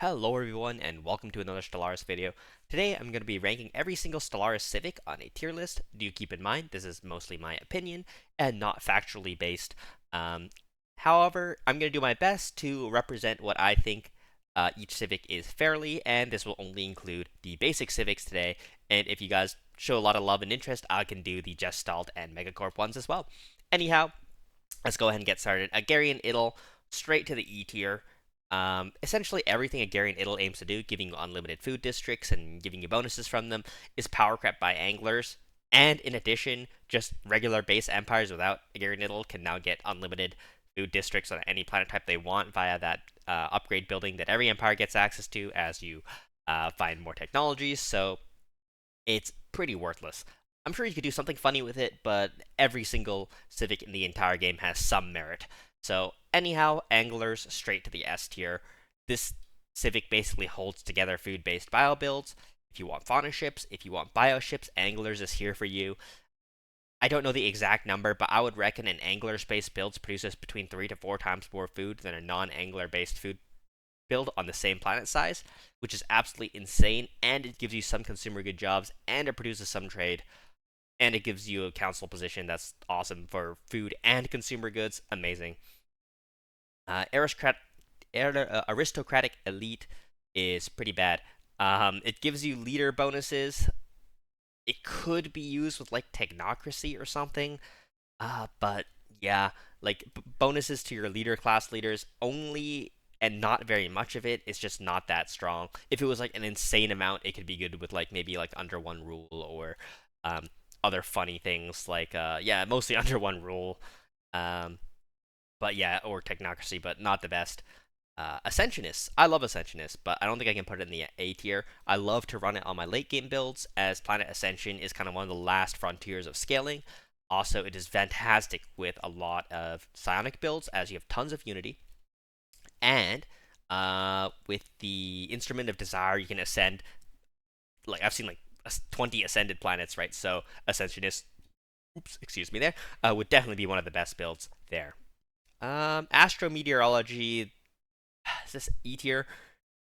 Hello everyone and welcome to another Stellaris video. Today I'm going to be ranking every single Stellaris Civic on a tier list. Do keep in mind this is mostly my opinion and not factually based. However, I'm going to do my best to represent what I think each Civic is fairly, and this will only include the basic Civics today. And if you guys show a lot of love and interest, I can do the gestalt and megacorp ones as well. Anyhow, let's go ahead and get started. Agarian Idle, straight to the E tier. Essentially, everything Agarian Idle aims to do, giving you unlimited food districts and giving you bonuses from them, is power crept by anglers. And in addition, just regular base empires without Agarian Idle can now get unlimited food districts on any planet type they want via that upgrade building that every empire gets access to as you find more technologies. So it's pretty worthless. I'm sure you could do something funny with it, but every single Civic in the entire game has some merit. So, anyhow, anglers straight to the S tier. This Civic basically holds together food based bio builds. If you want fauna ships, if you want bio ships, anglers is here for you. I don't know the exact number, but I would reckon an angler based build produces between 3 to 4 times more food than a non angler based food build on the same planet size, which is absolutely insane, and it gives you some consumer good jobs, and it produces some trade, and it gives you a council position that's awesome for food and consumer goods. Amazing. Aristocratic elite is pretty bad. It gives you leader bonuses. It could be used with like technocracy or something. But yeah, like bonuses to your leader class leaders only, and not very much of it. It's just not that strong. If it was like an insane amount, it could be good with like maybe like under one rule or um, other funny things like yeah, mostly under one rule. Um, but yeah, or technocracy, but not the best. Ascensionists. I love Ascensionists, but I don't think I can put it in the A tier. I love to run it on my late game builds, as Planet Ascension is kind of one of the last frontiers of scaling. Also, it is fantastic with a lot of psionic builds, as you have tons of unity. And with the Instrument of Desire, you can ascend. Like, I've seen like 20 ascended planets, right? So, Ascensionists, oops, excuse me there, would definitely be one of the best builds there. Astrometeorology, is this E tier?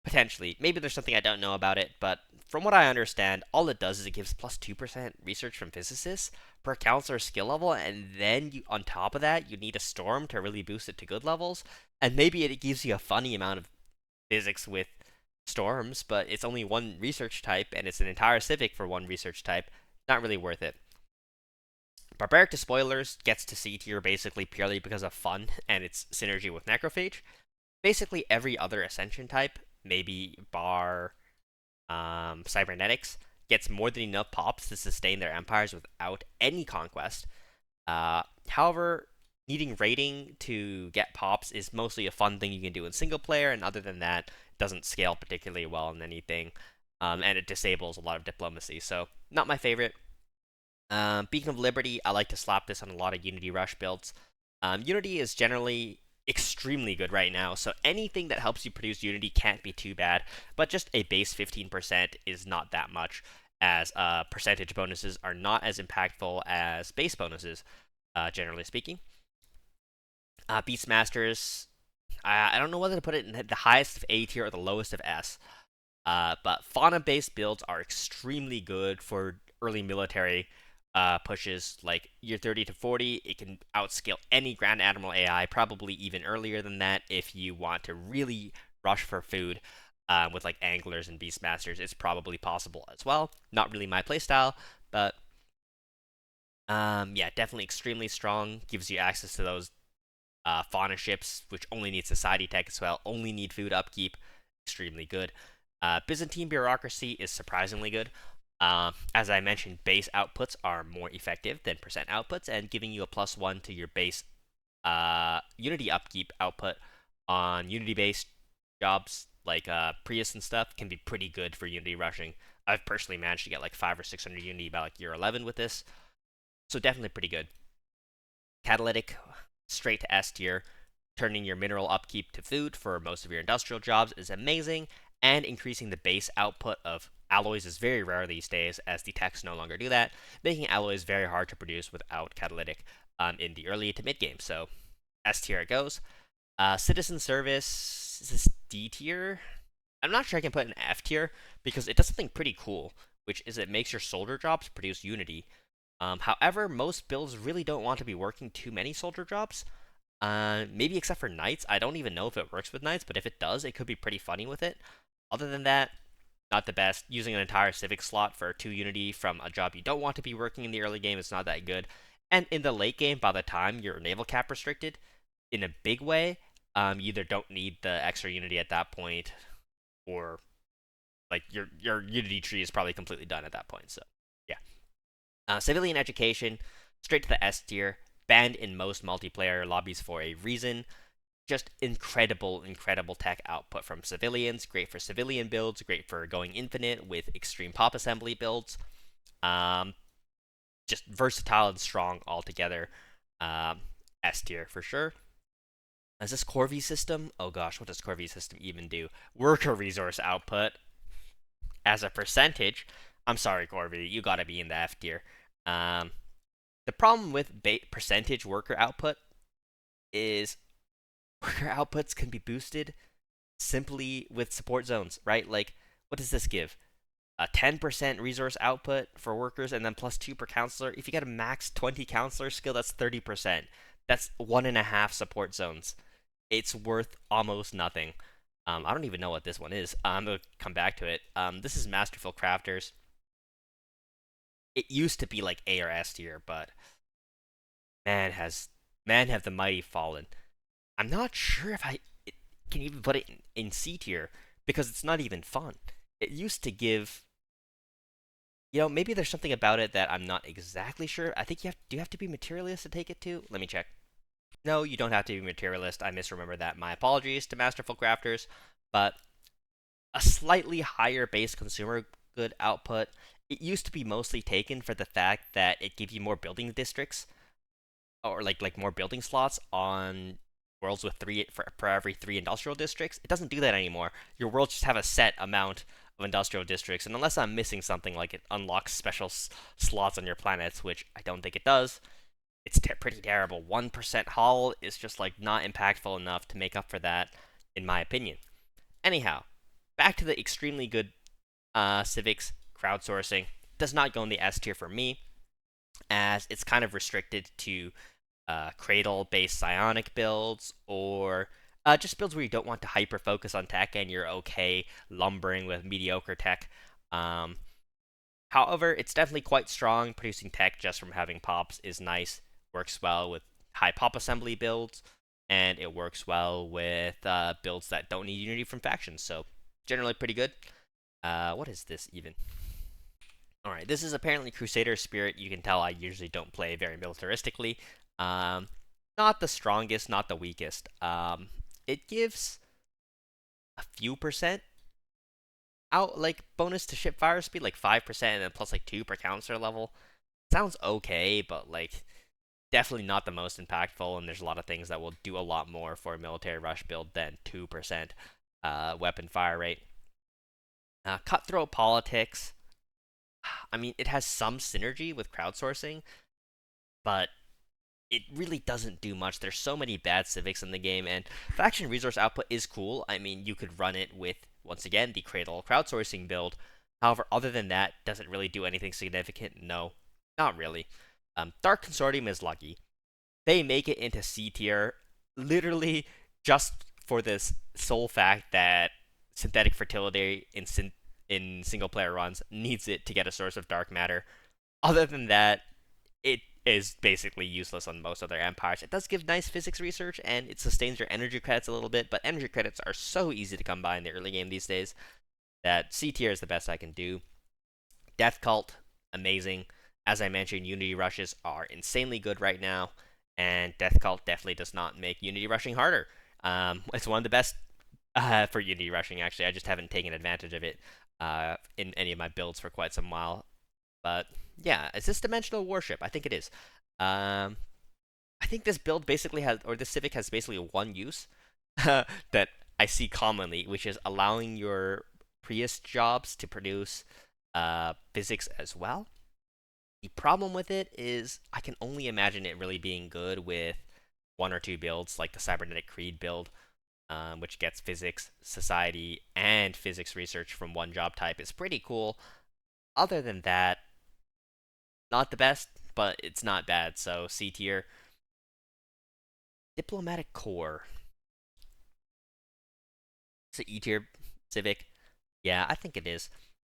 Potentially. Maybe there's something I don't know about it, but from what I understand, all it does is it gives plus 2% research from physicists per counselor skill level, and then you, on top of that, you need a storm to really boost it to good levels. And maybe it gives you a funny amount of physics with storms, but it's only one research type, and it's an entire civic for one research type. Not really worth it. Barbaric Despoilers gets to C tier basically purely because of fun and its synergy with Necrophage. Basically every other Ascension type, maybe bar Cybernetics, gets more than enough pops to sustain their empires without any conquest. However, needing rating to get pops is mostly a fun thing you can do in single player, and other than that, it doesn't scale particularly well in anything, and it disables a lot of diplomacy. So, not my favorite. Beacon of Liberty, I like to slap this on a lot of Unity Rush builds. Unity is generally extremely good right now, so anything that helps you produce Unity can't be too bad, but just a base 15% is not that much, as percentage bonuses are not as impactful as base bonuses, generally speaking. Beastmasters, I don't know whether to put it in the highest of A tier or the lowest of S, but fauna-based builds are extremely good for early military pushes. Like year 30 to 40, it can outscale any Grand Admiral AI, probably even earlier than that if you want to really rush for food. With like anglers and beastmasters, it's probably possible as well. Not really my playstyle, but yeah, definitely extremely strong. Gives you access to those fauna ships, which only need society tech as well. Only need food upkeep. Extremely good. Byzantine bureaucracy is surprisingly good. As I mentioned, base outputs are more effective than percent outputs, and giving you a +1 to your base Unity upkeep output on Unity-based jobs like Prius and stuff can be pretty good for Unity rushing. I've personally managed to get like 500 or 600 Unity by like year 11 with this, so definitely pretty good. Catalytic, straight to S tier. Turning your mineral upkeep to food for most of your industrial jobs is amazing, and increasing the base output of alloys is very rare these days, as the techs no longer do that, making alloys very hard to produce without catalytic in the early to mid game. So S tier it goes. Citizen service is this D tier. I'm not sure I can put an F tier because it does something pretty cool, which is it makes your soldier jobs produce unity. However, most builds really don't want to be working too many soldier jobs. Maybe except for knights. I don't even know if it works with knights, but if it does, it could be pretty funny with it. Other than that, not the best. Using an entire civic slot for 2 unity from a job you don't want to be working in the early game is not that good. And in the late game, by the time you're naval cap restricted, in a big way, you either don't need the extra unity at that point, or like your unity tree is probably completely done at that point. So yeah, civilian education, straight to the S tier, banned in most multiplayer lobbies for a reason. Just incredible, incredible tech output from civilians. Great for civilian builds. Great for going infinite with extreme pop assembly builds. Um, just versatile and strong altogether. S tier for sure. Is this Corvi system? Oh gosh, what does Corvi system even do? Worker resource output as a percentage. I'm sorry, Corvi, you gotta be in the F tier. Um, the problem with percentage worker output is worker outputs can be boosted simply with support zones, right? Like, what does this give? A 10% resource output for workers and then plus 2 per counselor. If you get a max 20 counselor skill, that's 30%. That's 1.5 support zones. It's worth almost nothing. I don't even know what this one is. I'm going to come back to it. This is Masterful Crafters. It used to be like A or S tier, but man have the mighty fallen. I'm not sure if I can even put it in C tier because it's not even fun. It used to give, maybe there's something about it that I'm not exactly sure. I think do you have to be materialist to take it to? Let me check. No, you don't have to be materialist. I misremember that. My apologies to Masterful Crafters, but a slightly higher base consumer good output. It used to be mostly taken for the fact that it gave you more building districts, or like more building slots on worlds with for every 3 industrial districts. It doesn't do that anymore. Your worlds just have a set amount of industrial districts, and unless I'm missing something like it unlocks special slots on your planets, which I don't think it does, it's pretty terrible. 1% hull is just like not impactful enough to make up for that, in my opinion. Anyhow, back to the extremely good civics crowdsourcing. Does not go in the S tier for me, as it's kind of restricted to cradle-based psionic builds, or just builds where you don't want to hyper focus on tech and you're okay lumbering with mediocre tech. However, it's definitely quite strong. Producing tech just from having pops is nice. Works well with high pop assembly builds, and it works well with builds that don't need unity from factions. So generally pretty good. What is this even? Alright, this is apparently Crusader Spirit. You can tell I usually don't play very militaristically. Not the strongest, not the weakest. It gives a few percent out, like, bonus to ship fire speed, like 5% and then plus like 2 per counselor level. Sounds okay, but like definitely not the most impactful, and there's a lot of things that will do a lot more for a military rush build than 2% weapon fire rate. Cutthroat politics. I mean, it has some synergy with crowdsourcing, but it really doesn't do much. There's so many bad civics in the game, and faction resource output is cool. I mean, you could run it with, once again, the Cradle crowdsourcing build. However, other than that, does it really do anything significant? No, not really. Dark Consortium is lucky. They make it into C tier literally just for this sole fact that synthetic fertility in single player runs needs it to get a source of dark matter. Other than that, it is basically useless on most other empires. It does give nice physics research, and it sustains your energy credits a little bit, but energy credits are so easy to come by in the early game these days that C tier is the best I can do. Death Cult, amazing. As I mentioned, Unity rushes are insanely good right now, and Death Cult definitely does not make Unity rushing harder. It's one of the best for Unity rushing, actually. I just haven't taken advantage of it in any of my builds for quite some while. But yeah, is this Dimensional Warship? I think it is. I think this build basically has, or this Civic has basically one use that I see commonly, which is allowing your Prius jobs to produce physics as well. The problem with it is I can only imagine it really being good with 1 or 2 builds, like the Cybernetic Creed build, which gets physics, society, and physics research from one job type, is pretty cool. Other than that, not the best, but it's not bad. So C tier. Diplomatic Corps. So E tier. Civic. Yeah, I think it is.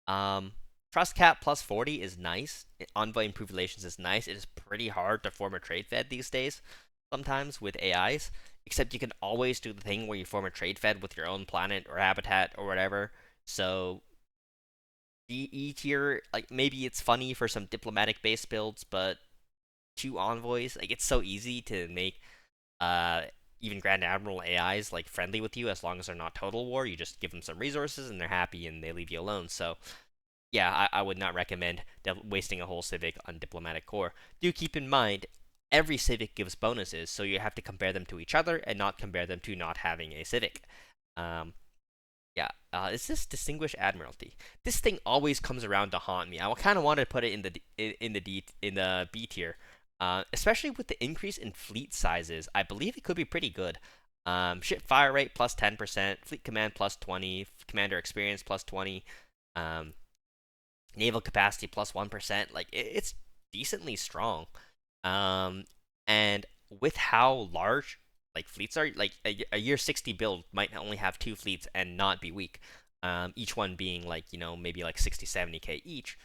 Um, Trust cap plus 40 is nice. Envoy improved relations is nice. It is pretty hard to form a trade fed these days, sometimes with AIs. Except you can always do the thing where you form a trade fed with your own planet or habitat or whatever. So E tier, like maybe it's funny for some diplomatic based builds, but two envoys, like it's so easy to make uh even Grand Admiral AIs like friendly with you as long as they're not total war. You just give them some resources and they're happy and they leave you alone. So yeah, I would not recommend wasting a whole civic on diplomatic core. Do keep in mind every civic gives bonuses, so you have to compare them to each other and not compare them to not having a civic. Um, yeah, is this distinguished admiralty? This thing always comes around to haunt me. I kind of wanted to put it in the B tier, especially with the increase in fleet sizes. I believe it could be pretty good. Ship fire rate plus 10%, fleet command plus 20, commander experience plus 20, naval capacity plus 1%. Like it's decently strong. Um, and with how large like fleets are, like a year 60 build might only have two fleets and not be weak. Each one being like, maybe like 60, 70k each.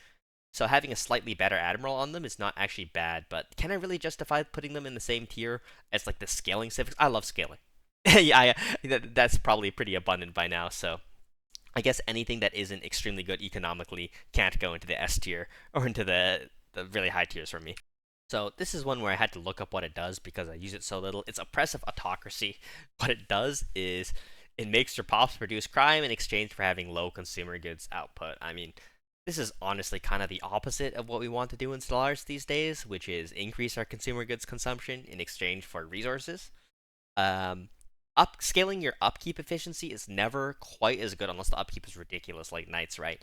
So having a slightly better admiral on them is not actually bad, but can I really justify putting them in the same tier as like the scaling civics? I love scaling. Yeah, that's probably pretty abundant by now. So I guess anything that isn't extremely good economically can't go into the S tier or into the really high tiers for me. So this is one where I had to look up what it does because I use it so little. It's oppressive autocracy. What it does is it makes your pops produce crime in exchange for having low consumer goods output. I mean, this is honestly kind of the opposite of what we want to do in Stellaris these days, which is increase our consumer goods consumption in exchange for resources. Um, Upscaling your upkeep efficiency is never quite as good unless the upkeep is ridiculous, like Knights, right?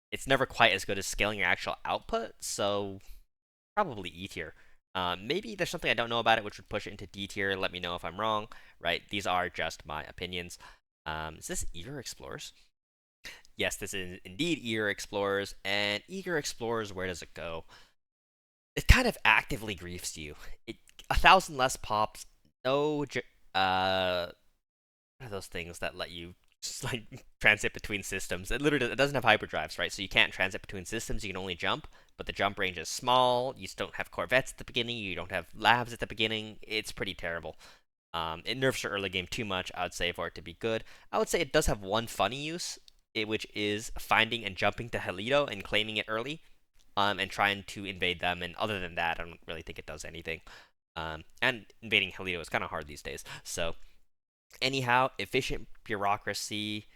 It's never quite as good as scaling your actual output, so probably E tier. Maybe there's something I don't know about it which would push it into D tier. Let me know if I'm wrong, right? These are just my opinions. Is this Eager Explorers? Yes, this is indeed Eager Explorers, and Eager Explorers, where does it go? It kind of actively griefs you. 1,000 less pops, no what are those things that let you just like transit between systems? It literally it doesn't have hyperdrives, right? So you can't transit between systems. You can only jump, but the jump range is small. You don't have corvettes at the beginning. You don't have labs at the beginning. It's pretty terrible. It nerfs your early game too much, I would say, for it to be good. I would say it does have one funny use, which is finding and jumping to Helido and claiming it early, and trying to invade them. And other than that, I don't really think it does anything. And invading Helido is kind of hard these days. So anyhow, efficient bureaucracy.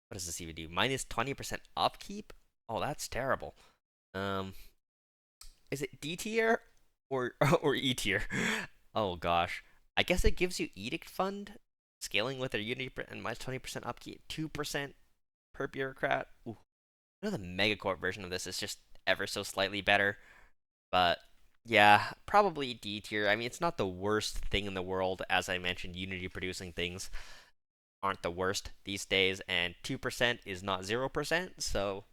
What does this even do? Minus 20% upkeep? Oh, that's terrible. Um, is it D tier or or E tier? Oh gosh. I guess it gives you Edict Fund, scaling with their Unity and minus 20% upkeep, 2% per bureaucrat. Ooh. I know the megacorp version of this is just ever so slightly better, but yeah, probably D tier. I mean, it's not the worst thing in the world. As I mentioned, Unity producing things aren't the worst these days, and 2% is not 0%. So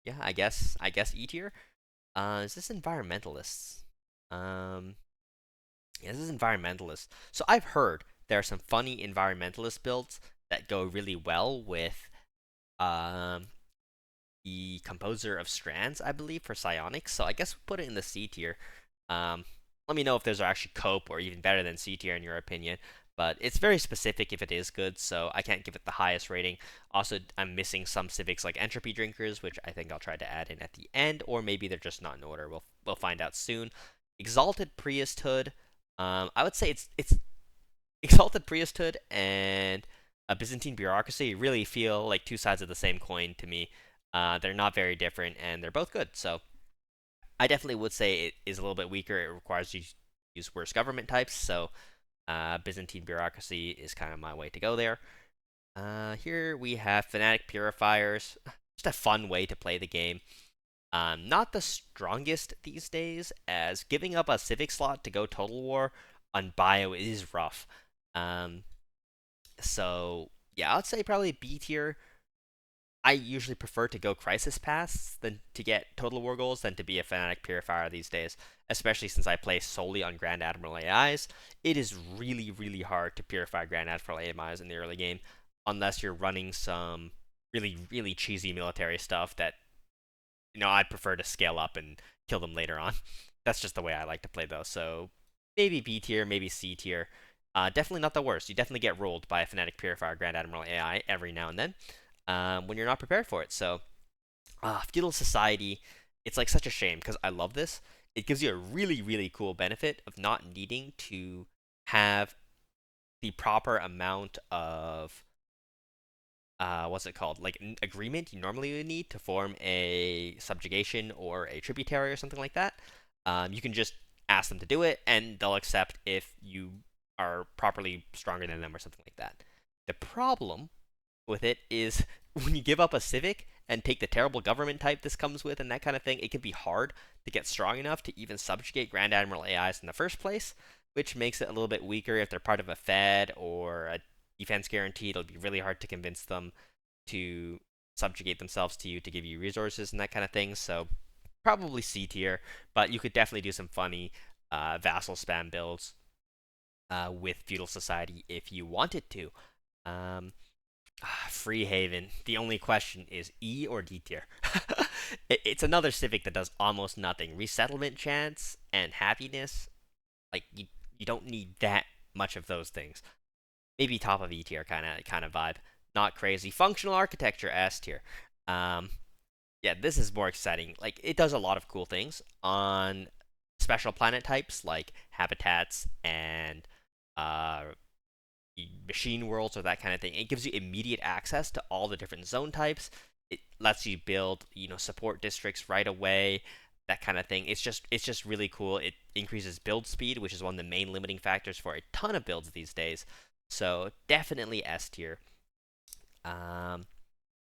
yeah, I guess E tier. Is this environmentalists? Um, yeah, this is environmentalists. So I've heard there are some funny environmentalist builds that go really well with um the composer of strands, I believe, for psionics. So I guess we'll put it in the C tier. Um, Let me know if those are actually cope or even better than C tier in your opinion. But it's very specific if it is good, so I can't give it the highest rating. Also, I'm missing some civics like entropy drinkers, which I think I'll try to add in at the end, or maybe they're just not in order. We'll find out soon. Exalted priesthood. I would say it's exalted priesthood and a Byzantine bureaucracy really feel like two sides of the same coin to me. They're not very different, and they're both good. So I definitely would say it is a little bit weaker. It requires you to use worse government types. So Byzantine bureaucracy is kind of my way to go there. Here we have fanatic purifiers. Just a fun way to play the game. Not the strongest these days, as giving up a civic slot to go total war on bio is rough. Um, So yeah, I'd say probably B tier. I usually prefer to go Crisis Pass than to get Total War goals than to be a Fanatic Purifier these days, especially since I play solely on Grand Admiral AIs. It is really, really hard to purify Grand Admiral AIs in the early game unless you're running some really, really cheesy military stuff that, I'd prefer to scale up and kill them later on. That's just the way I like to play those. So maybe B tier, maybe C tier. Definitely not the worst. You definitely get rolled by a Fanatic Purifier Grand Admiral AI every now and then when you're not prepared for it. So, Feudal Society, it's like such a shame because I love this. It gives you a really, really cool benefit of not needing to have the proper amount of what's it called? Like an agreement you normally would need to form a subjugation or a tributary or something like that. You can just ask them to do it, and they'll accept if you are properly stronger than them or something like that. The problem with it is when you give up a civic and take the terrible government type this comes with and that kind of thing, it can be hard to get strong enough to even subjugate Grand Admiral AIs in the first place, which makes it a little bit weaker if they're part of a Fed or a defense guarantee. It'll be really hard to convince them to subjugate themselves to you to give you resources and that kind of thing. So probably C tier, but you could definitely do some funny vassal spam builds with Feudal Society if you wanted to. Um, Free Haven. The only question is E or D tier. It's another civic that does almost nothing. Resettlement chance and happiness. Like you don't need that much of those things. Maybe top of E tier kind of vibe. Not crazy. Functional architecture S tier. Um, yeah, this is more exciting. Like it does a lot of cool things on special planet types like habitats and uh, machine worlds or that kind of thing. It gives you immediate access to all the different zone types. It lets you build, support districts right away, that kind of thing. It's just really cool. It increases build speed, which is one of the main limiting factors for a ton of builds these days. So definitely S tier. Um,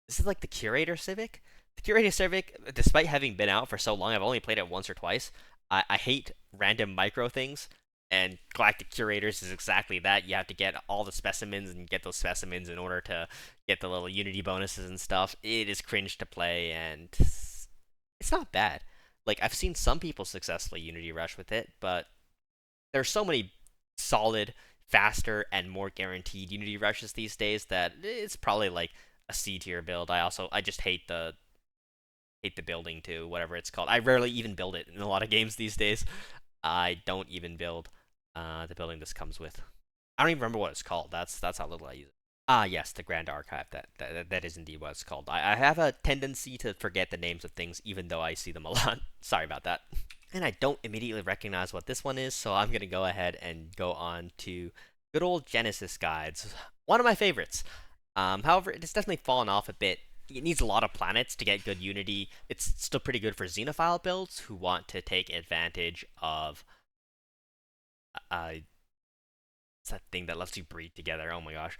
this is like the Curator Civic. The Curator Civic, despite having been out for so long, I've only played it once or twice. I hate random micro things, and Galactic Curators is exactly that. You have to get all the specimens and get those specimens in order to get the little Unity bonuses and stuff. It is cringe to play, and it's not bad. Like, I've seen some people successfully Unity Rush with it, but there's so many solid, faster, and more guaranteed Unity Rushes these days that it's probably like a C tier build. I just hate the building too, whatever it's called. I rarely even build it in a lot of games these days. I don't even build the building this comes with. I don't even remember what it's called. That's how little I use it. Yes, the Grand Archive. That is indeed what it's called. I have a tendency to forget the names of things, even though I see them a lot. Sorry about that. And I don't immediately recognize what this one is, so I'm gonna go ahead and go on to good old Genesis guides. One of my favorites. However, it's definitely fallen off a bit. It needs a lot of planets to get good Unity. It's still pretty good for Xenophile builds who want to take advantage of it's that thing that lets you breed together. Oh my gosh.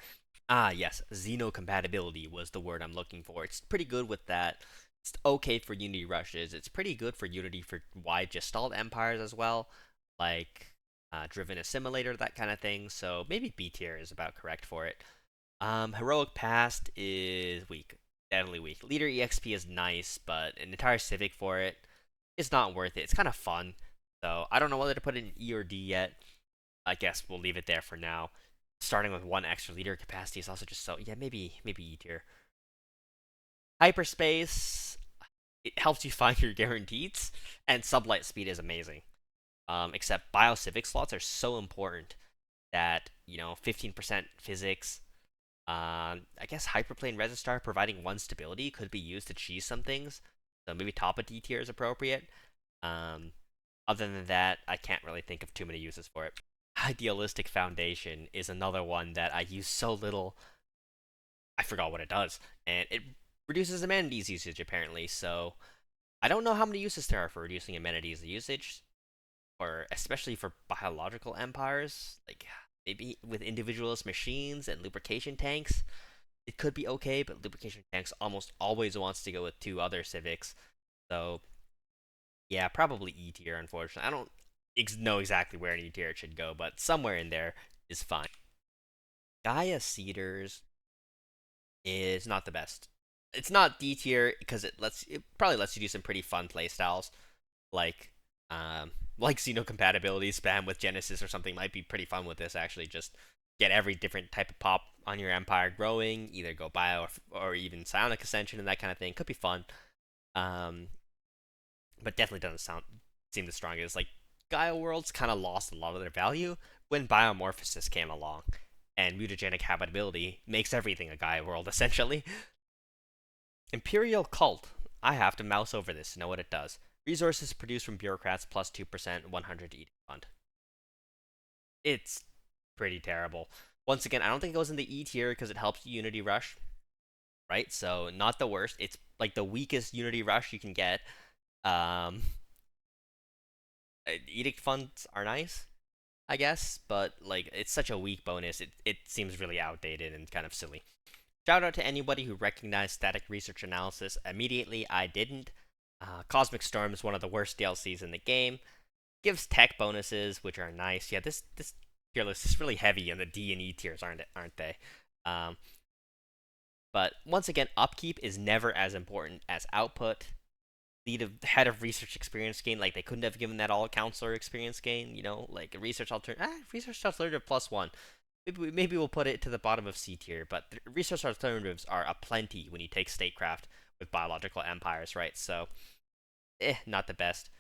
Yes, Xenocompatibility was the word I'm looking for. It's pretty good with that. It's okay for Unity rushes. It's pretty good for Unity for wide Gestalt empires as well, like Driven Assimilator, that kind of thing. So maybe B tier is about correct for it. Heroic Past is weak. Definitely weak. Leader EXP is nice, but an entire Civic for it is not worth it. It's kind of fun. So I don't know whether to put it in E or D yet. I guess we'll leave it there for now. Starting with one extra leader capacity is also just so yeah, maybe E tier. Hyperspace, it helps you find your guarantees, and sublight speed is amazing. Except biocivic slots are so important that 15% physics. I guess Hyperplane Resistar providing one stability could be used to cheese some things. So maybe top of D tier is appropriate. Um, Other than that, I can't really think of too many uses for it. Idealistic Foundation is another one that I use so little. I forgot what it does, and it reduces amenities usage apparently. So I don't know how many uses there are for reducing amenities usage, or especially for biological empires. Like maybe with individualist machines and lubrication tanks, it could be okay, but lubrication tanks almost always wants to go with two other civics. So yeah, probably E tier. Unfortunately, I don't know exactly where in E tier it should go, but somewhere in there is fine. Gaia Cedars is not the best. It's not D tier because it probably lets you do some pretty fun play styles like like Xeno compatibility spam with Genesis or something might be pretty fun with this actually. Just get every different type of pop on your empire growing, either go bio or even psionic ascension and that kind of thing. Could be fun. Um, but definitely doesn't seem the strongest. Like Gaia Worlds kind of lost a lot of their value when Biomorphosis came along, and mutagenic habitability makes everything a Gaia world essentially. Imperial Cult. I have to mouse over this to know what it does. Resources produced from bureaucrats plus 2%, 100 eating fund. It's pretty terrible. Once again, I don't think it goes in the E tier because it helps Unity Rush, right? So not the worst. It's like the weakest Unity Rush you can get. Um, Edict funds are nice, I guess, but like it's such a weak bonus. It seems really outdated and kind of silly. Shout out to anybody who recognized static research analysis immediately. I didn't. Cosmic Storm is one of the worst DLCs in the game. Gives tech bonuses, which are nice. Yeah, this tier list is really heavy, and the D and E tiers aren't they? Um, but once again, upkeep is never as important as output. Head of research experience gain, like they couldn't have given that all counselor experience gain. You know, like a research alternative +1. Maybe we'll put it to the bottom of C tier, but research alternatives are aplenty when you take statecraft with biological empires, right? So, not the best.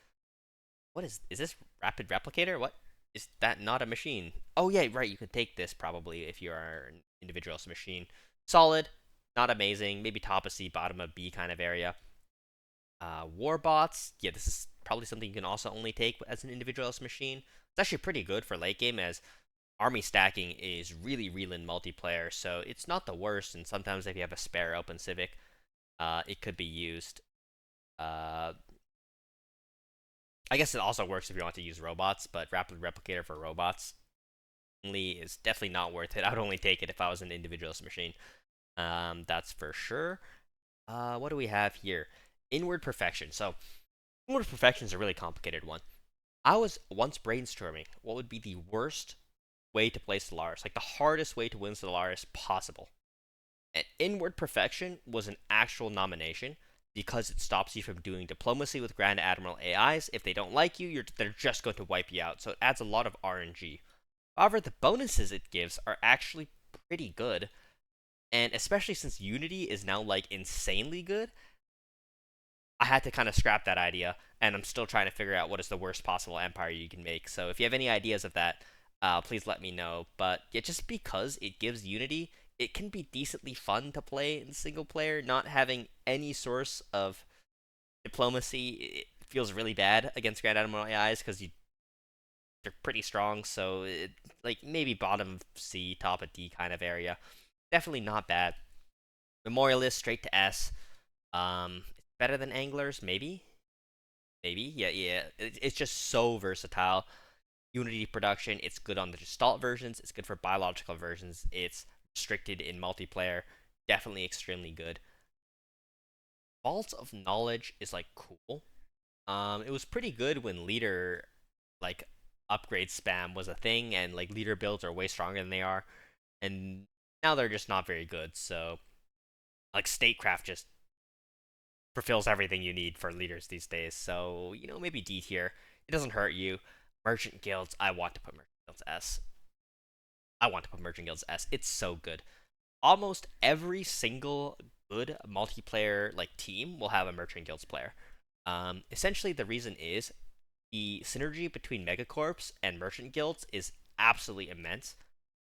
What is this rapid replicator? What is that? Not a machine. Oh yeah, right. You could take this probably if you are an individualist machine. Solid, not amazing. Maybe top of C, bottom of B kind of area. Warbots. Yeah, this is probably something you can also only take as an individualist machine. It's actually pretty good for late game as army stacking is really real in multiplayer, so it's not the worst. And sometimes if you have a spare open Civic, it could be used. I guess it also works if you want to use robots, but rapid replicator for robots is definitely not worth it. I would only take it if I was an individualist machine. That's for sure. What do we have here? Inward perfection. So, inward perfection is a really complicated one. I was once brainstorming what would be the worst way to play Stellaris, like the hardest way to win Stellaris possible. And inward perfection was an actual nomination because it stops you from doing diplomacy with Grand Admiral AIs. If they don't like you, they're just going to wipe you out. So it adds a lot of RNG. However, the bonuses it gives are actually pretty good. And especially since Unity is now like insanely good, I had to kind of scrap that idea, and I'm still trying to figure out what is the worst possible empire you can make. So if you have any ideas of that, please let me know. But yeah, just because it gives Unity, it can be decently fun to play in single player. Not having any source of diplomacy, it feels really bad against Grand Admiral AIs because they're pretty strong. So like maybe bottom C, top of D kind of area. Definitely not bad. Memorialist straight to S. Better than Anglers, maybe. Yeah. It's just so versatile. Unity production, it's good on the gestalt versions, it's good for biological versions, it's restricted in multiplayer, definitely extremely good. Vaults of Knowledge is like cool. It was pretty good when leader like upgrade spam was a thing, and like leader builds are way stronger than they are, and now they're just not very good. So like statecraft just fulfills everything you need for leaders these days. So maybe D tier. It doesn't hurt you. Merchant guilds. I want to put Merchant guilds S. It's so good. Almost every single good multiplayer like team will have a Merchant guilds player. Essentially, the reason is the synergy between megacorps and merchant guilds is absolutely immense.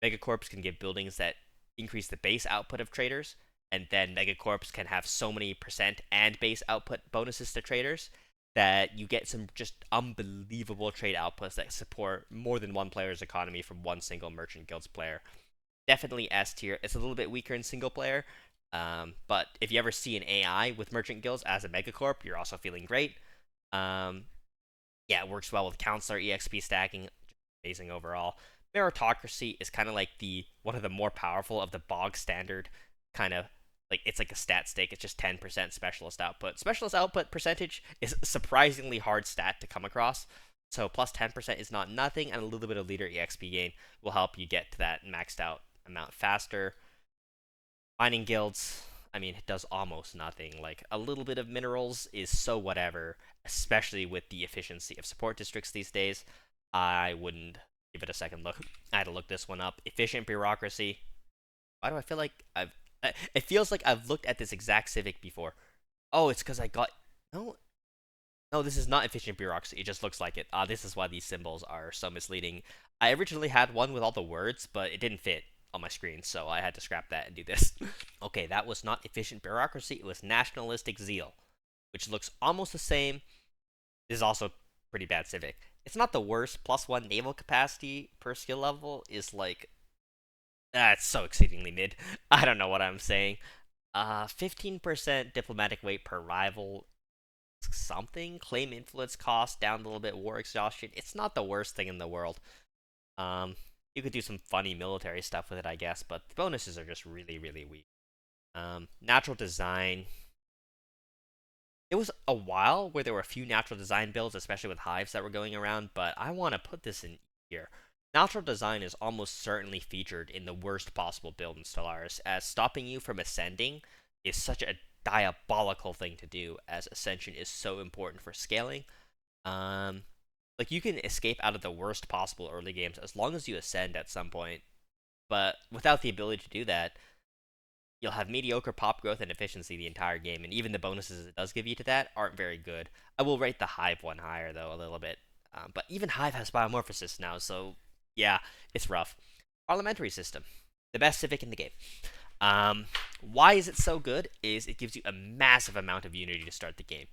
Megacorps can give buildings that increase the base output of traders, and then megacorps can have so many percent and base output bonuses to traders that you get some just unbelievable trade outputs that support more than one player's economy from one single merchant guilds player. Definitely S tier. It's a little bit weaker in single player, but if you ever see an AI with merchant guilds as a megacorp, you're also feeling great. Yeah, it works well with counselor exp stacking. Amazing overall. Meritocracy is kind of like one of the more powerful of the bog standard kind of, like it's like a stat stake. It's just 10% specialist output. Specialist output percentage is a surprisingly hard stat to come across. So plus 10% is not nothing, and a little bit of leader exp gain will help you get to that maxed out amount faster. Mining guilds, I mean, it does almost nothing. Like, a little bit of minerals is so whatever, especially with the efficiency of support districts these days. I wouldn't give it a second look. I had to look this one up. Efficient bureaucracy. Why do I feel like I've... It feels like I've looked at this exact civic before. Oh, it's because I got... No, no, this is not efficient bureaucracy. It just looks like it. This is why these symbols are so misleading. I originally had one with all the words, but it didn't fit on my screen, so I had to scrap that and do this. Okay, that was not efficient bureaucracy. It was nationalistic zeal, which looks almost the same. This is also pretty bad civic. It's not the worst. +1 naval capacity per skill level is like... It's so exceedingly mid. I don't know what I'm saying. 15% diplomatic weight per rival something. Claim influence cost down a little bit. War exhaustion. It's not the worst thing in the world. You could do some funny military stuff with it, I guess, but the bonuses are just really, really weak. Natural design. It was a while where there were a few natural design builds, especially with hives that were going around, but I want to put this in here. Natural design is almost certainly featured in the worst possible build in Stellaris, as stopping you from ascending is such a diabolical thing to do, as ascension is so important for scaling. Like, you can escape out of the worst possible early games as long as you ascend at some point, but without the ability to do that, you'll have mediocre pop growth and efficiency the entire game, and even the bonuses it does give you to that aren't very good. I will rate the Hive one higher, though, a little bit. But even Hive has biomorphosis now, so yeah, it's rough. Parliamentary system, the best civic in the game. Why is it so good? Is it gives you a massive amount of unity to start the game.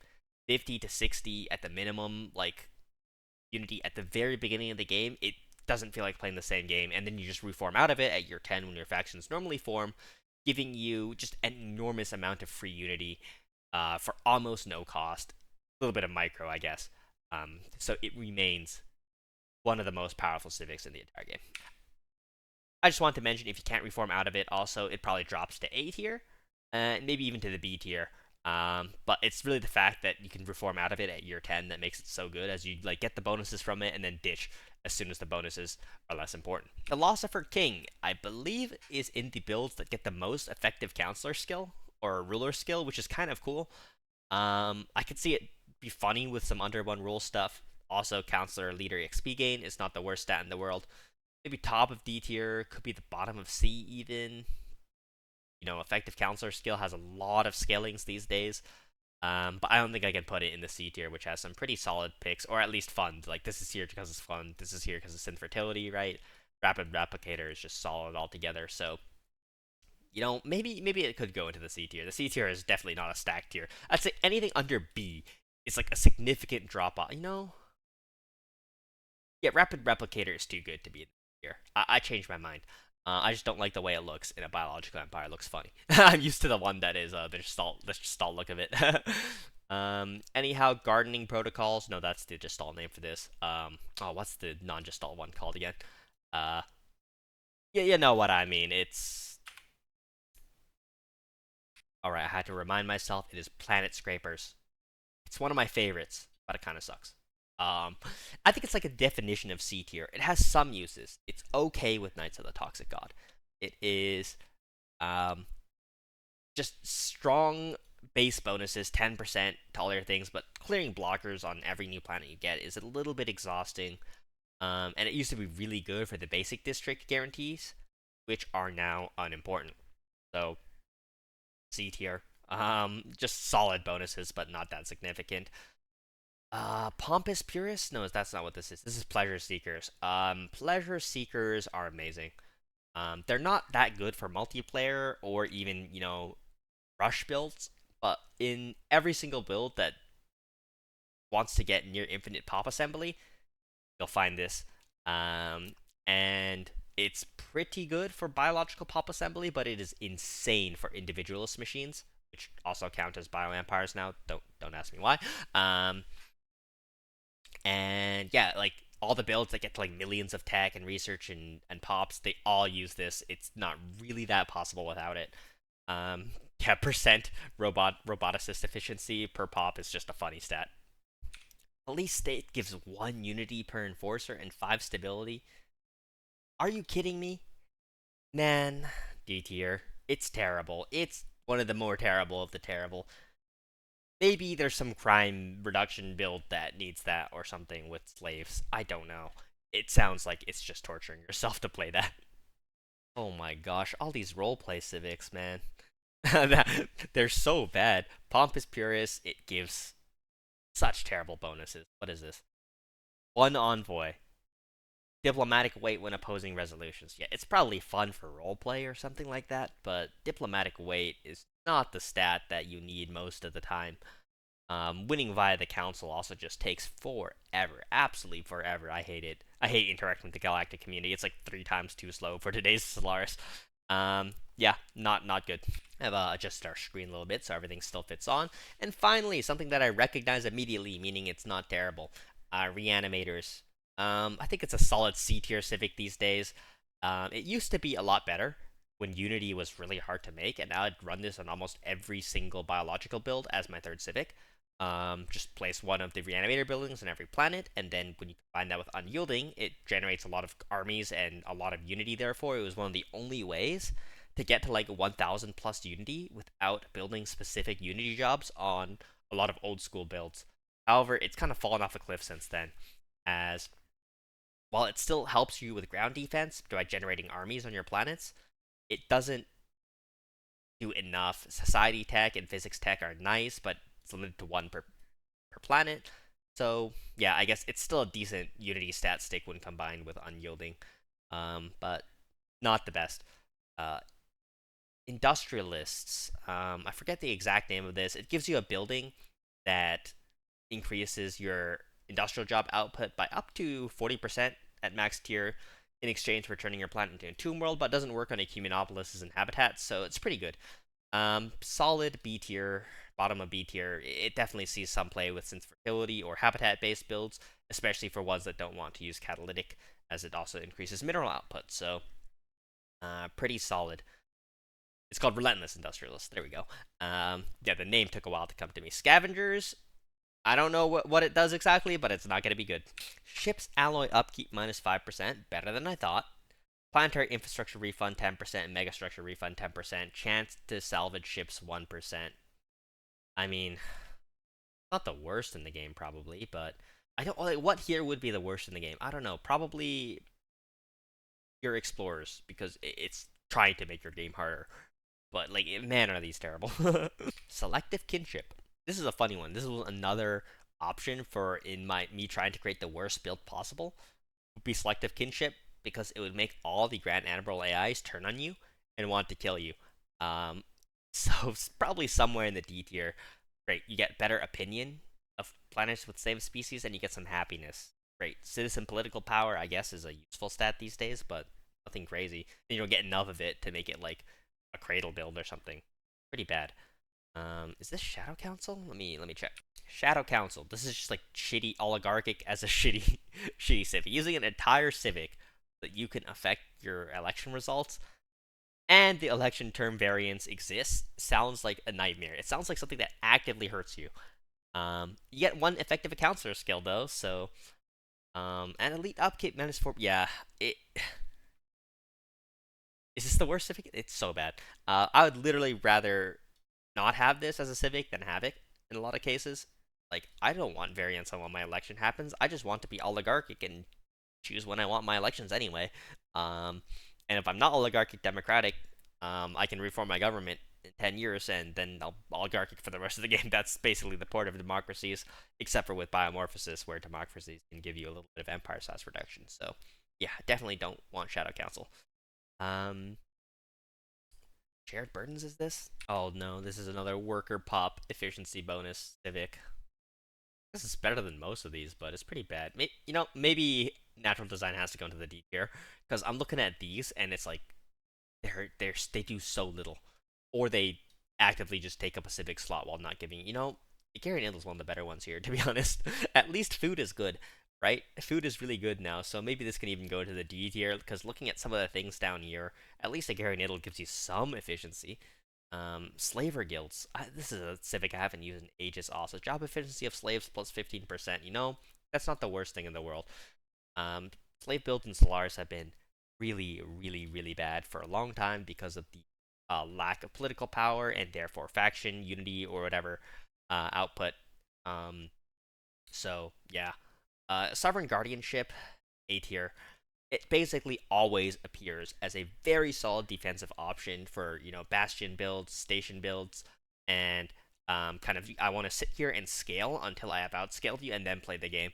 50 to 60 at the minimum, like, unity at the very beginning of the game. It doesn't feel like playing the same game, and then you just reform out of it at year 10 when your factions normally form, giving you just an enormous amount of free unity for almost no cost. A little bit of micro, I guess. So it remains one of the most powerful civics in the entire game. I just want to mention, if you can't reform out of it, also, it probably drops to A tier, maybe even to the B tier. But it's really the fact that you can reform out of it at year 10 that makes it so good, as you like get the bonuses from it and then ditch as soon as the bonuses are less important. Philosopher King, I believe, is in the builds that get the most effective counselor skill or ruler skill, which is kind of cool. I could see it be funny with some under one rule stuff. Also, counselor leader XP gain is not the worst stat in the world. Maybe top of D tier, could be the bottom of C even. You know, effective counselor skill has a lot of scalings these days. But I don't think I can put it in the C tier, which has some pretty solid picks, or at least fun. Like, this is here because it's fun. This is here because it's infertility, right? Rapid Replicator is just solid altogether. So, you know, maybe it could go into the C tier. The C tier is definitely not a stack tier. I'd say anything under B is like a significant drop off. You know, yeah, Rapid Replicator is too good to be in here. I changed my mind. I just don't like the way it looks in a biological empire. It looks funny. I'm used to the one that is the gestalt look of it. Anyhow, gardening protocols. No, that's the gestalt name for this. Oh, what's the non-gestalt one called again? Yeah, you know what I mean. It's all right. I had to remind myself. It is Planet Scrapers. It's one of my favorites, but it kind of sucks. I think it's like a definition of C tier. It has some uses. It's okay with Knights of the Toxic God. It is just strong base bonuses, 10% to all your things, but clearing blockers on every new planet you get is a little bit exhausting. And it used to be really good for the basic district guarantees, which are now unimportant. So, C tier. Just solid bonuses, but not that significant. Pompous Purists? No, that's not what this is. This is Pleasure Seekers. Pleasure Seekers are amazing. They're not that good for multiplayer or even, you know, rush builds, but in every single build that wants to get near infinite pop assembly, you'll find this. And it's pretty good for biological pop assembly, but it is insane for individualist machines, which also count as bioempires now. Don't ask me why. And yeah, like all the builds that get to like millions of tech and research and pops, they all use this. It's not really that possible without it. Yeah, percent roboticist efficiency per pop is just a funny stat. Police state gives 1 unity per enforcer and 5 stability. Are you kidding me? Man, D tier. It's terrible. It's one of the more terrible of the terrible. Maybe there's some crime reduction build that needs that or something with slaves. I don't know. It sounds like it's just torturing yourself to play that. Oh my gosh, all these roleplay civics, man. They're so bad. Pompous Purist, it gives such terrible bonuses. What is this? One envoy. Diplomatic weight when opposing resolutions. Yeah, it's probably fun for roleplay or something like that, but diplomatic weight is not the stat that you need most of the time. Winning via the council also just takes forever, absolutely forever. I hate it. I hate interacting with the galactic community. It's like 3 times too slow for today's Stellaris. Yeah, not good. I've adjusted our screen a little bit so everything still fits on. And finally, something that I recognize immediately, meaning it's not terrible. Reanimators. I think it's a solid C tier Civic these days. It used to be a lot better when Unity was really hard to make, and I'd run this on almost every single biological build as my third Civic. Just place one of the reanimator buildings on every planet, and then when you combine that with unyielding, it generates a lot of armies and a lot of Unity. Therefore, it was one of the only ways to get to like 1,000 plus Unity without building specific Unity jobs on a lot of old school builds. However, it's kind of fallen off a cliff since then, as while it still helps you with ground defense by generating armies on your planets, it doesn't do enough. Society tech and physics tech are nice, but it's limited to one per planet. So yeah, I guess it's still a decent Unity stat stick when combined with unyielding, but not the best. Uh, Industrialists. I forget the exact name of this. It gives you a building that increases your industrial job output by up to 40% at max tier in exchange for turning your planet into a tomb world, but doesn't work on Ecumenopolises and habitats, so it's pretty good. Solid B tier, bottom of B tier. It definitely sees some play with synth fertility or habitat based builds, especially for ones that don't want to use catalytic, as it also increases mineral output. So, pretty solid. It's called Relentless Industrialist. There we go. Yeah, the name took a while to come to me. Scavengers. I don't know what it does exactly, but it's not going to be good. Ships alloy upkeep minus 5%. Better than I thought. Planetary infrastructure refund 10%, and megastructure refund 10%. Chance to salvage ships 1%. I mean, not the worst in the game probably, but I don't like what here would be the worst in the game. I don't know. Probably your explorers because it's trying to make your game harder. But like, man, are these terrible. Selective kinship. This is a funny one. This is another option for me trying to create the worst build possible. Would be selective kinship because it would make all the Grand Admiral AIs turn on you and want to kill you. So it's probably somewhere in the D tier. Great, you get better opinion of planets with same species, and you get some happiness. Great, citizen political power, I guess, is a useful stat these days, but nothing crazy. And you don't get enough of it to make it like a cradle build or something. Pretty bad. Is this Shadow Council? Let me check. Shadow Council. This is just like shitty oligarchic as a shitty civic. Using an entire civic that you can affect your election results, and the election term variance exists. Sounds like a nightmare. It sounds like something that actively hurts you. You get one effective counselor skill though, so and elite upkeep -4. Yeah, it. Is this the worst civic? It's so bad. I would literally rather not have this as a civic than have it in a lot of cases. Like, I don't want variance on when my election happens. I just want to be oligarchic and choose when I want my elections anyway. And if I'm not oligarchic democratic, I can reform my government in 10 years and then I'll oligarchic for the rest of the game. That's basically the point of democracies, except for with biomorphosis, where democracies can give you a little bit of empire size reduction. So, yeah, definitely don't want Shadow Council. Shared burdens is this? Oh no, this is another worker pop efficiency bonus civic. This is better than most of these, but it's pretty bad. Maybe natural design has to go into the D tier because I'm looking at these and it's like they do so little, or they actively just take up a civic slot while not giving. Gary Needle's one of the better ones here, to be honest. At least food is good, right? Food is really good now, so maybe this can even go to the D tier, because looking at some of the things down here, at least a Gary Needle gives you some efficiency. Slaver guilds. This is a civic I haven't used in ages also. Job efficiency of slaves plus 15%. That's not the worst thing in the world. Slave builds in Stellaris have been really, really, really bad for a long time because of the lack of political power and therefore faction unity or whatever output. Um, so yeah, sovereign guardianship, A tier. It basically always appears as a very solid defensive option for bastion builds, station builds, and kind of I want to sit here and scale until I have outscaled you and then play the game.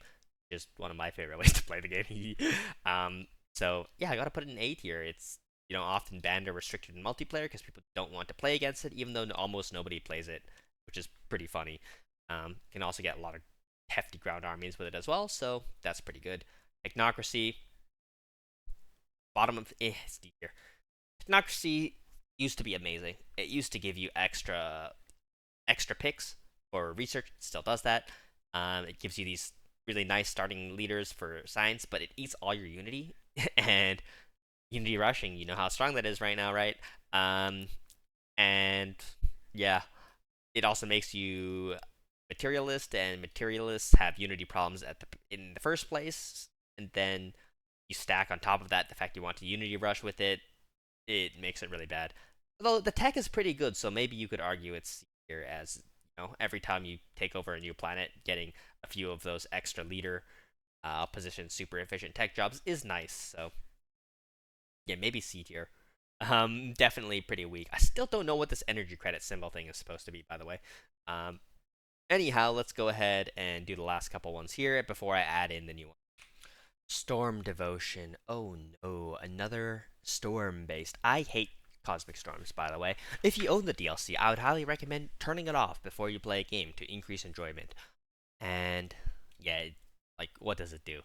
Just one of my favorite ways to play the game. So yeah, I gotta put it in A tier. It's often banned or restricted in multiplayer because people don't want to play against it, even though almost nobody plays it, which is pretty funny. Can also get a lot of hefty ground armies with it as well, so that's pretty good. Technocracy, bottom of it's D tier. Technocracy used to be amazing. It used to give you extra picks for research. It still does that. It gives you these really nice starting leaders for science, but it eats all your unity and unity rushing. You know how strong that is right now, right? And yeah, it also makes you materialist, and materialists have unity problems in the first place, and then you stack on top of that the fact you want to unity rush with it. It makes it really bad. Although the tech is pretty good, so maybe you could argue it's here as every time you take over a new planet, getting a few of those extra leader position super efficient tech jobs is nice. So yeah, maybe C tier. Definitely pretty weak. I still don't know what this energy credit symbol thing is supposed to be, by the way. Anyhow, let's go ahead and do the last couple ones here before I add in the new one. Storm Devotion. Oh no, another storm based. I hate cosmic storms, by the way. If you own the DLC, I would highly recommend turning it off before you play a game to increase enjoyment. And yeah, like what does it do?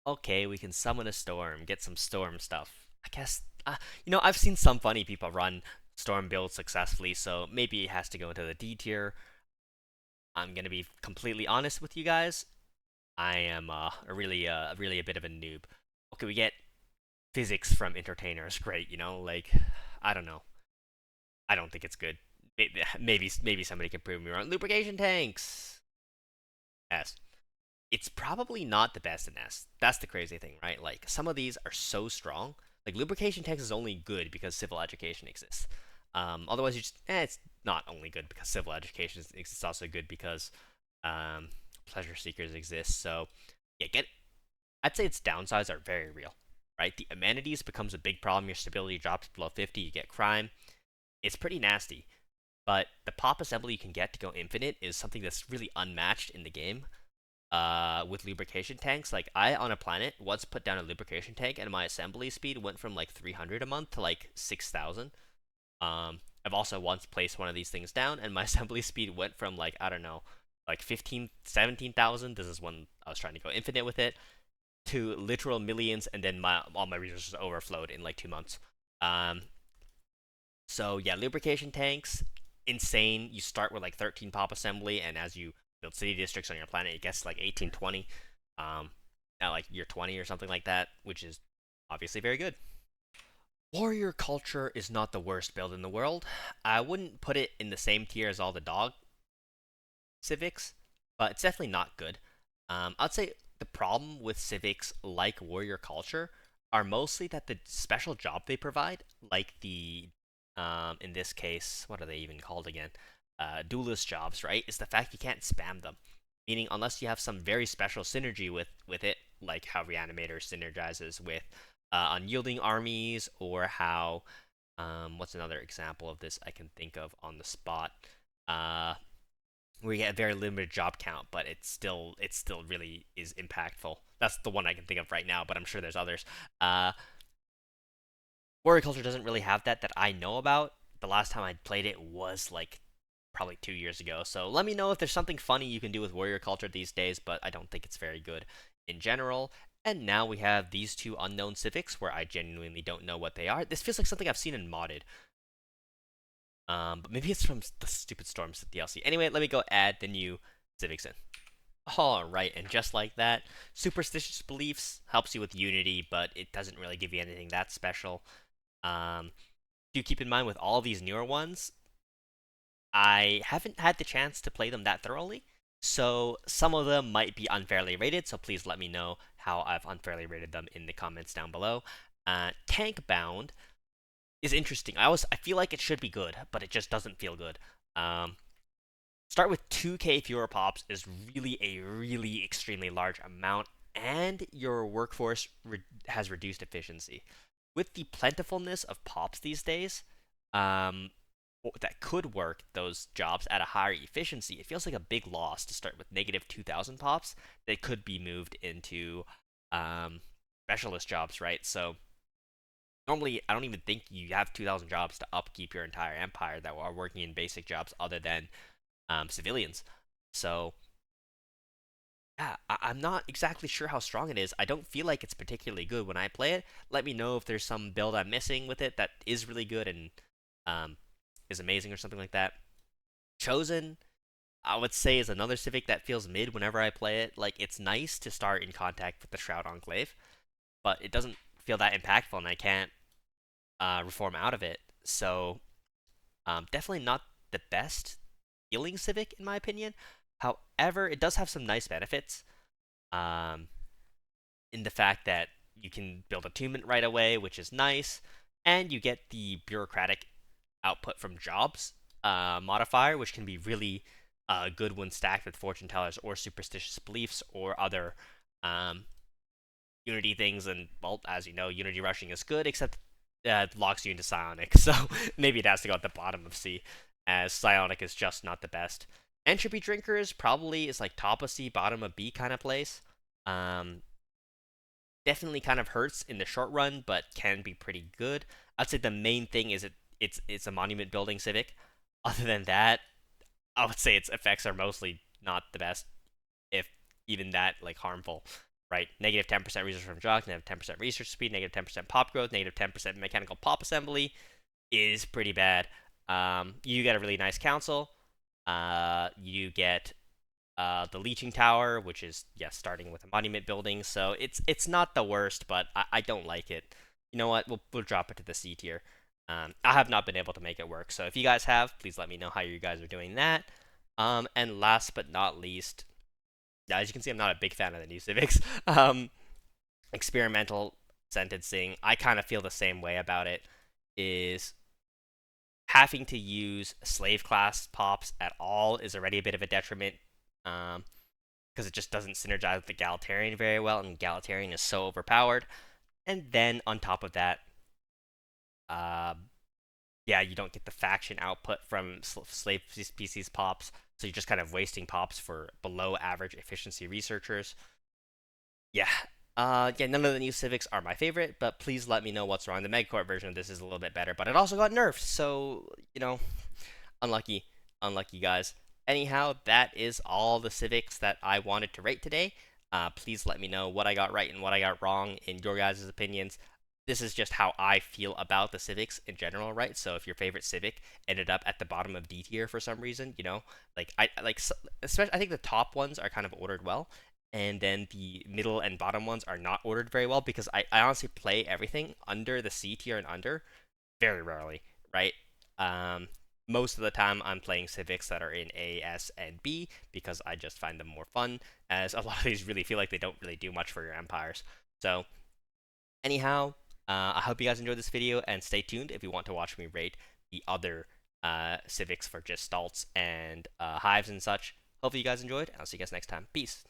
Okay, we can summon a storm, get some storm stuff. I guess I've seen some funny people run storm builds successfully, so maybe it has to go into the D tier. I'm gonna be completely honest with you guys. I am really a bit of a noob. Okay, we get physics from entertainers. Great, like I don't know. I don't think it's good. Maybe somebody can prove me wrong. Lubrication tanks. S. It's probably not the best in S. That's the crazy thing, right? Like some of these are so strong. Like lubrication tanks is only good because civil education exists. Otherwise, it's not only good because civil education exists. It's also good because pleasure seekers exist. So yeah, I'd say its downsides are very real, right? The amenities becomes a big problem. Your stability drops below 50. You get crime. It's pretty nasty. But the pop assembly you can get to go infinite is something that's really unmatched in the game. With lubrication tanks, like I on a planet once put down a lubrication tank, and my assembly speed went from like 300 a month to like 6,000. I've also once placed one of these things down, and my assembly speed went from like I don't know, like 15, 17,000. This is when I was trying to go infinite with it, to literal millions, and then all my resources overflowed in like 2 months. Um, so yeah, lubrication tanks, insane. You start with like 13 pop assembly, and as you build city districts on your planet, it gets to like 18, 20. At like year 20 or something like that, which is obviously very good. Warrior culture is not the worst build in the world. I wouldn't put it in the same tier as all the dog civics, but it's definitely not good. I'd say the problem with civics like warrior culture are mostly that the special job they provide, like the in this case, what are they even called again? Duelist jobs, right? Is the fact you can't spam them. Meaning, unless you have some very special synergy with it, like how Reanimator synergizes with unyielding armies, or how what's another example of this I can think of on the spot? Where you get a very limited job count, but it still really is impactful. That's the one I can think of right now, but I'm sure there's others. Warrior Culture doesn't really have that I know about. The last time I played it was like probably 2 years ago. So let me know if there's something funny you can do with Warrior Culture these days, but I don't think it's very good in general. And now we have these two unknown civics where I genuinely don't know what they are. This feels like something I've seen in modded. But maybe it's from the stupid Storms DLC. Anyway, let me go add the new civics in. Alright, and just like that, superstitious beliefs helps you with unity, but it doesn't really give you anything that special. Do keep in mind with all these newer ones, I haven't had the chance to play them that thoroughly, so some of them might be unfairly rated, so please let me know how I've unfairly rated them in the comments down below. Tank bound is interesting. I feel like it should be good, but it just doesn't feel good. Start with 2k fewer pops is really extremely large amount, and your workforce has reduced efficiency. With the plentifulness of pops these days, that could work those jobs at a higher efficiency. It feels like a big loss to start with negative 2,000 pops that could be moved into specialist jobs, right? So normally, I don't even think you have 2,000 jobs to upkeep your entire empire that are working in basic jobs other than civilians. So yeah, I'm not exactly sure how strong it is. I don't feel like it's particularly good when I play it. Let me know if there's some build I'm missing with it that is really good and um, is amazing or something like that. Chosen, I would say, is another Civic that feels mid whenever I play it. Like, it's nice to start in contact with the Shroud Enclave, but it doesn't feel that impactful, and I can't reform out of it. So, definitely not the best feeling Civic, in my opinion. However, it does have some nice benefits um, in the fact that you can build attunement right away, which is nice, and you get the bureaucratic output from jobs modifier, which can be really good when stacked with fortune tellers or superstitious beliefs or other um, Unity things. And, well, as you know, Unity rushing is good, except it locks you into Psionic, so maybe it has to go at the bottom of C, as Psionic is just not the best. Entropy Drinkers probably is like top of C, bottom of B kind of place. Um, Definitely kind of hurts in the short run, but can be pretty good. I'd say the main thing is it's a monument building Civic. Other than that, I would say its effects are mostly not the best, if even that like harmful. Right, negative 10% research from jock, negative 10% research speed, negative 10% pop growth, negative 10% mechanical pop assembly is pretty bad. You get a really nice council. You get the leeching tower, which is starting with a monument building. So it's not the worst, but I don't like it. You know what? We'll drop it to the C tier. I have not been able to make it work. So if you guys have, please let me know how you guys are doing that. And last but not least, as you can see, I'm not a big fan of the new Civics. Experimental sentencing, I kind of feel the same way about it. Is having to use slave class pops at all is already a bit of a detriment, because it just doesn't synergize with the egalitarian very well, and egalitarian is so overpowered. And then on top of that, uh, you don't get the faction output from slave species pops, so you're just kind of wasting pops for below average efficiency researchers. Yeah. None of the new Civics are my favorite, but please let me know what's wrong. The megacorp version of this is a little bit better, but it also got nerfed, so, unlucky, unlucky guys. Anyhow, that is all the Civics that I wanted to rate today. Please let me know what I got right and what I got wrong in your guys' opinions. This is just how I feel about the Civics in general, right? So if your favorite Civic ended up at the bottom of D tier for some reason, like especially I think the top ones are kind of ordered well, and then the middle and bottom ones are not ordered very well, because I honestly play everything under the C tier and under very rarely, right? Um, Most of the time I'm playing Civics that are in A, S, and B because I just find them more fun, as a lot of these really feel like they don't really do much for your empires. So, anyhow, I hope you guys enjoyed this video, and stay tuned if you want to watch me rate the other Civics for gestalts and hives and such. Hopefully you guys enjoyed, and I'll see you guys next time. Peace.